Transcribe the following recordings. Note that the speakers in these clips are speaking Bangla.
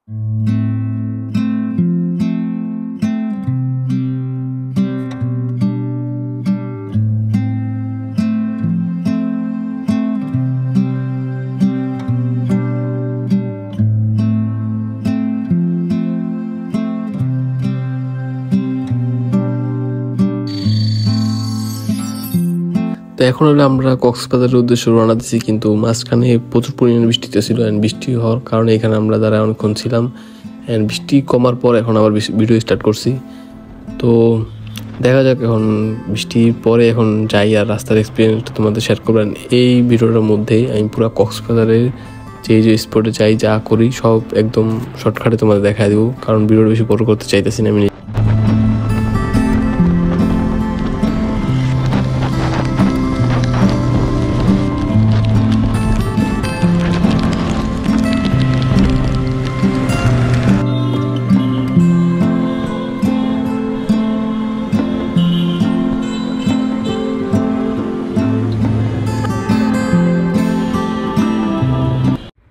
তো এখন হলো আমরা কক্সবাজারের উদ্দেশ্যে রওনা দিচ্ছি, কিন্তু মাঝখানে প্রচুর পরিমাণে বৃষ্টিতে ছিল। অ্যান্ড বৃষ্টি হওয়ার কারণে এখানে আমরা দাঁড়ায় অনেকক্ষণ ছিলাম। অ্যান্ড বৃষ্টি কমার পর এখন আবার ভিডিও স্টার্ট করছি। তো দেখা যাক এখন বৃষ্টির পরে এখন যাই আর রাস্তার এক্সপিরিয়েন্সটা তোমাদের শেয়ার করবেন এই ভিডিওটার মধ্যে। আমি পুরো কক্সবাজারের যে স্পটে যাই, যা করি সব একদম শর্টকাটে তোমাদের দেখা দেবো, কারণ ভিডিওটা বেশি বড় করতে চাইতেছি না আমি।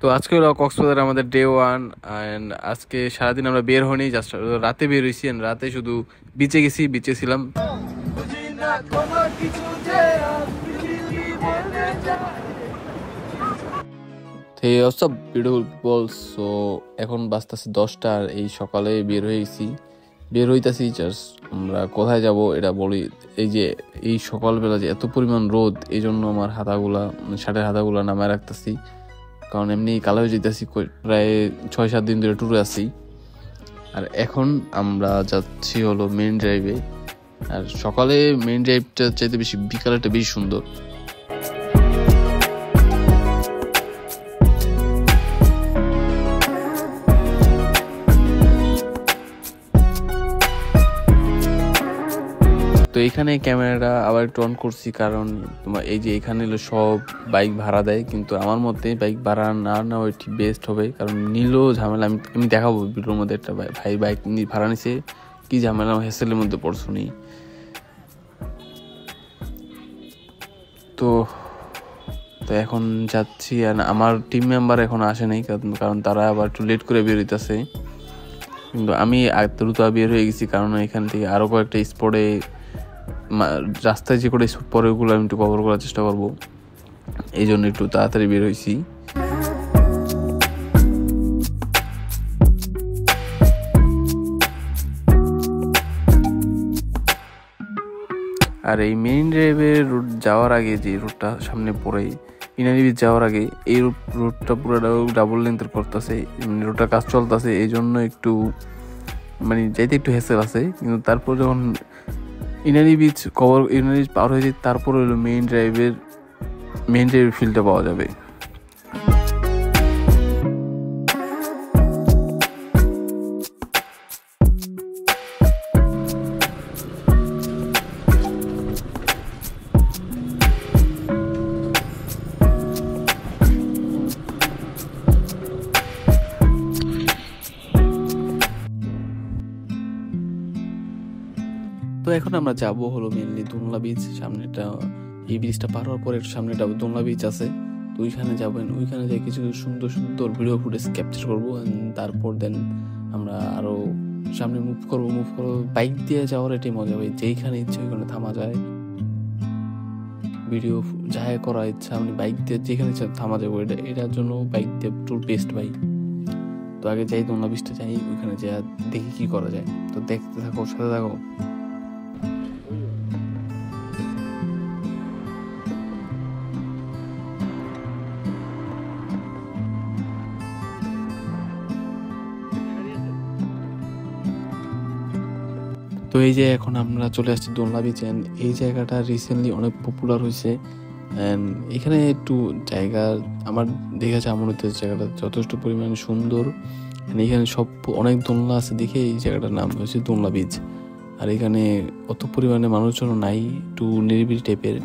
তো আজকে হলো কক্সবাজার আমাদের ডে 1 অ্যান্ড আজকে সারাদিন আমরা বের হইনি, জাস্ট রাতে বের হয়েছি। রাতে শুধু বিচে গেছি, বিচে ছিলাম। সো এখন বাজতেছে 10টা আর এই সকালে বের হইতাছি জাস্ট আমরা কোথায় যাব এটা বলি। এই যে এই সকালবেলা যে এত পরিমাণ রোদ, এই জন্য আমার শার্টের হাতাগুলা নামায় রাখতেছি, কারণ এমনি কালো হয়ে যেতেছি। প্রায় 6-7 দিন ধরে ট্যুরে আছি। আর এখন আমরা যাচ্ছি হলো মেইন ড্রাইভে। আর সকালে মেইন ড্রাইভটা চাইতে বেশি বিকালেটা বেশি সুন্দর। তো এখানে ক্যামেরাটা আবার একটু অন করছি, কারণ তোমার এই যে এখানে সব বাইক ভাড়া দেয়, কিন্তু আমার মতে বাইক ভাড়া না নেওয়া ঠিক বেস্ট হবে, কারণ নিলেও ঝামেলা। আমি দেখাবো ভিডিওর মধ্যে একটা ভাই বাইক ভাড়া নিছে, কি ঝামেলা হেসেলের মধ্যে পড়ছো নি। তো এখন যাচ্ছি। আর আমার টিম মেম্বার এখন আসে নাই, কারণ তারা আবার একটু লেট করে বের হইতেছে। কিন্তু আমি দ্রুত বের হয়ে গেছি, কারণ এখান থেকে আরো কয়েকটা স্পটে রাস্তায় যে করে স্পট পরে ওগুলো আমি একটু কভার করার চেষ্টা করবো, এই জন্য একটু তাড়াতাড়ি বের হয়েছি। আর এই মেইন ড্রাইভের রুট যাওয়ার আগে যে রুটটা সামনে পড়ে ইনানি বিচ যাওয়ার আগে, এই রুটটা পুরো ডাবল লেন্থের করতেছে, রুটটা কাজ চলতেছে, এই জন্য একটু যাইতে একটু হেসেল আছে। কিন্তু তারপর যখন ইনানি বিচ পার হয়ে যায়, তারপর হলো মেইন ড্রাইভের ফিল্ডটা পাওয়া যাবে। তো এখন আমরা যাব হলো মেনলি দোলনা বিচ। সামনেটা এই ব্রিজটা পার হওয়ার পরে সামনেটা দোলনা বিচ আছে। তো ওইখানে যাবেন, ওইখানে যাই কিছু সুন্দর সুন্দর ভিডিও ফুটেজ ক্যাপচার করবো। তারপর দেন আমরা আরো সামনে মুভ করবো। বাইক দিয়ে যাওয়ার এটাই মজা ভাই, যেইখানে ইচ্ছে ওইখানে থামা যায়, ভিডিও যাই করা ইচ্ছা আপনি বাইক দিয়ে যেখানে ইচ্ছা থামা যাবো। এটার জন্য বাইক দিয়ে টুর বেস্ট ভাই। তো আগে যাই দোলনা বিচটা যাই, ওইখানে যা দেখি কি করা যায়। তো দেখতে থাকো, সাথে থাকো। তো এই যে এখন আমরা চলে আসছি দোলনা বিচ। এই জায়গাটা রিসেন্টলি অনেক পপুলার হয়েছে। এখানে একটু জায়গা আমার দেখেছে এমন হচ্ছে জায়গাটা যথেষ্ট পরিমাণে সুন্দর। এখানে অনেক দোলনা আছে দেখে এই জায়গাটার নাম হয়েছে দোলনা বিচ। আর এখানে অত পরিমাণে মানুষজন নাই, একটু নিরিবিলি টাইপের।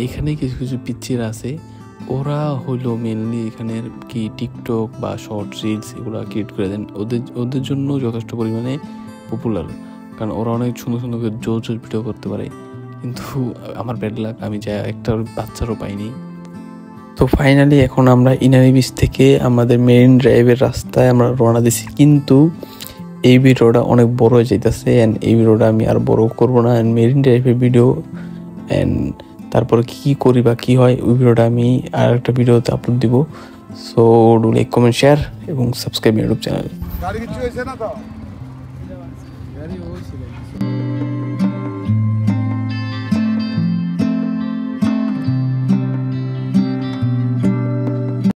এখানে কিছু কিছু পিচ্চিরা আছে, ওরা হইলো মেনলি এখানের কি টিকটক বা শর্ট রিলস এগুলো ক্রিয়েট করে দেন। ওদের জন্য যথেষ্ট পরিমাণে পপুলার, কারণ ওরা অনেক সুন্দর সুন্দর করে জোর ভিডিও করতে পারে। কিন্তু আমার ব্যাড লাক, আমি যা একটা বাচ্চারও পাইনি। তো ফাইনালি এখন আমরা ইনানি বিচ থেকে আমাদের মেরিন ড্রাইভের রাস্তায় আমরা রওনা দিছি, কিন্তু এই ভিডিওটা অনেক বড় হয়ে যাইতেছে অ্যান্ড এই ভিডিওটা আমি আর বড় করবো না। অ্যান্ড মেরিন ড্রাইভের ভিডিও অ্যান্ড তারপরে কী করি বা কী হয় ওই ভিডিওটা আমি আর একটা ভিডিওতে আপলোড দিব। So do like, comment, share এবং সাবস্ক্রাইব ইউটিউব চ্যানেল।